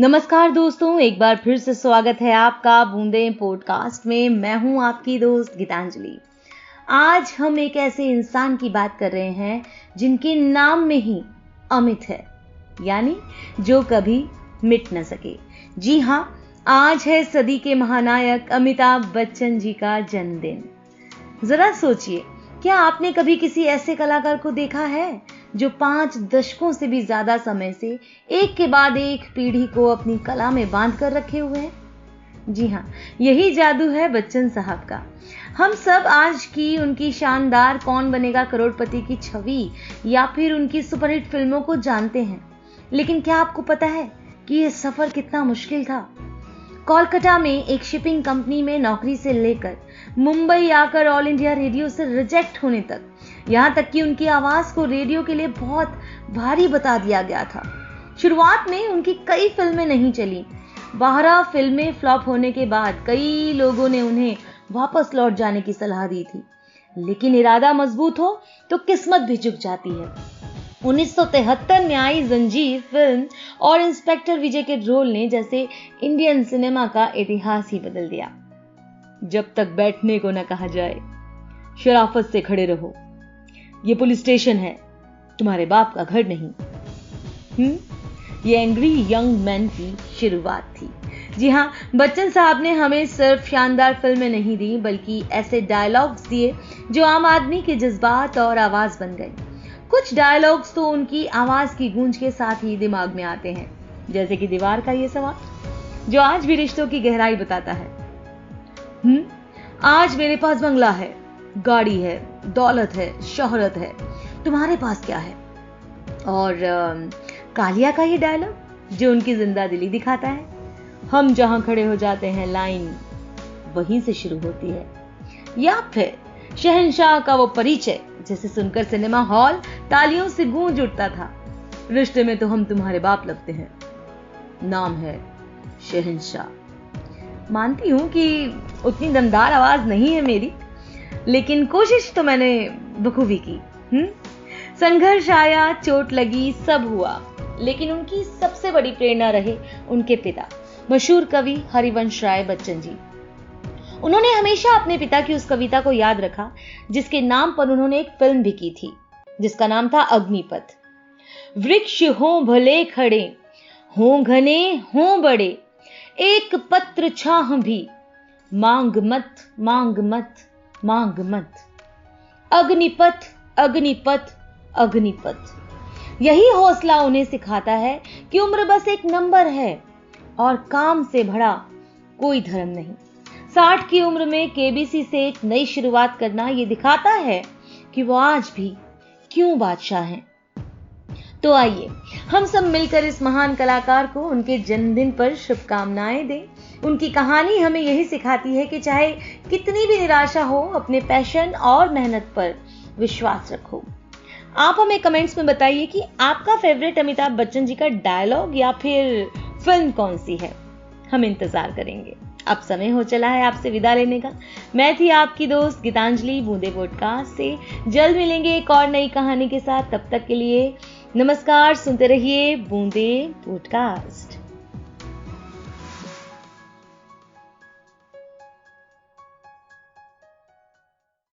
नमस्कार दोस्तों, एक बार फिर से स्वागत है आपका बूंदे पॉडकास्ट में। मैं हूं आपकी दोस्त गीतांजलि। आज हम एक ऐसे इंसान की बात कर रहे हैं जिनके नाम में ही अमित है, यानी जो कभी मिट न सके। जी हां, आज है सदी के महानायक अमिताभ बच्चन जी का जन्मदिन। जरा सोचिए, क्या आपने कभी किसी ऐसे कलाकार को देखा है जो 5 दशकों से भी ज्यादा समय से एक के बाद एक पीढ़ी को अपनी कला में बांध कर रखे हुए हैं? जी हां, यही जादू है बच्चन साहब का। हम सब आज की उनकी शानदार कौन बनेगा करोड़पति की छवि या फिर उनकी सुपरहिट फिल्मों को जानते हैं, लेकिन क्या आपको पता है कि यह सफर कितना मुश्किल था? कोलकाता में एक शिपिंग कंपनी में नौकरी से लेकर मुंबई आकर ऑल इंडिया रेडियो से रिजेक्ट होने तक, यहां तक कि उनकी आवाज को रेडियो के लिए बहुत भारी बता दिया गया था। शुरुआत में उनकी कई फिल्में नहीं चली। 12 फिल्में फ्लॉप होने के बाद कई लोगों ने उन्हें वापस लौट जाने की सलाह दी थी, लेकिन इरादा मजबूत हो तो किस्मत भी झुक जाती है। 1973 में आई जंजीर फिल्म और इंस्पेक्टर विजय के रोल ने जैसे इंडियन सिनेमा का इतिहास ही बदल दिया। जब तक बैठने को न कहा जाए, शराफत से खड़े रहो, ये पुलिस स्टेशन है, तुम्हारे बाप का घर नहीं। ये एंग्री यंग मैन की शुरुआत थी। जी हां, बच्चन साहब ने हमें सिर्फ शानदार फिल्में नहीं दी, बल्कि ऐसे डायलॉग्स दिए जो आम आदमी के जज्बात और आवाज बन गए। कुछ डायलॉग्स तो उनकी आवाज की गूंज के साथ ही दिमाग में आते हैं, जैसे कि दीवार का ये सवाल जो आज भी रिश्तों की गहराई बताता है। आज मेरे पास बंगला है, गाड़ी है, दौलत है, शोहरत है, तुम्हारे पास क्या है? और कालिया का ये डायलॉग जो उनकी जिंदा दिली दिखाता है, हम जहां खड़े हो जाते हैं लाइन वहीं से शुरू होती है। या फिर शहंशाह का वो परिचय जिसे सुनकर सिनेमा हॉल तालियों से गूंज उठता था, रिश्ते में तो हम तुम्हारे बाप लगते हैं, नाम है शहंशाह। मानती हूं कि उतनी दमदार आवाज नहीं है मेरी, लेकिन कोशिश तो मैंने बखूबी की। संघर्ष आया, चोट लगी, सब हुआ, लेकिन उनकी सबसे बड़ी प्रेरणा रहे उनके पिता, मशहूर कवि हरिवंश राय बच्चन जी। उन्होंने हमेशा अपने पिता की उस कविता को याद रखा जिसके नाम पर उन्होंने एक फिल्म भी की थी, जिसका नाम था अग्निपथ। वृक्ष हो भले खड़े, हो घने हो बड़े, एक पत्र छाह भी, मांग मत मांग मत मांग मत, अग्निपथ अग्निपथ अग्निपथ। यही हौसला उन्हें सिखाता है कि उम्र बस एक नंबर है और काम से बड़ा कोई धर्म नहीं। 60 की उम्र में केबीसी से एक नई शुरुआत करना यह दिखाता है कि वो आज भी क्यों बादशाह हैं। तो आइए हम सब मिलकर इस महान कलाकार को उनके जन्मदिन पर शुभकामनाएं दें। उनकी कहानी हमें यही सिखाती है कि चाहे कितनी भी निराशा हो, अपने पैशन और मेहनत पर विश्वास रखो। आप हमें कमेंट्स में बताइए कि आपका फेवरेट अमिताभ बच्चन जी का डायलॉग या फिर फिल्म कौन सी है। हम इंतजार करेंगे। अब समय हो चला है आपसे विदा लेने का। मैं थी आपकी दोस्त गीतांजलि बूंदे पॉडकास्ट से। जल्द मिलेंगे एक और नई कहानी के साथ। तब तक के लिए नमस्कार। सुनते रहिए बूंदे पॉडकास्ट।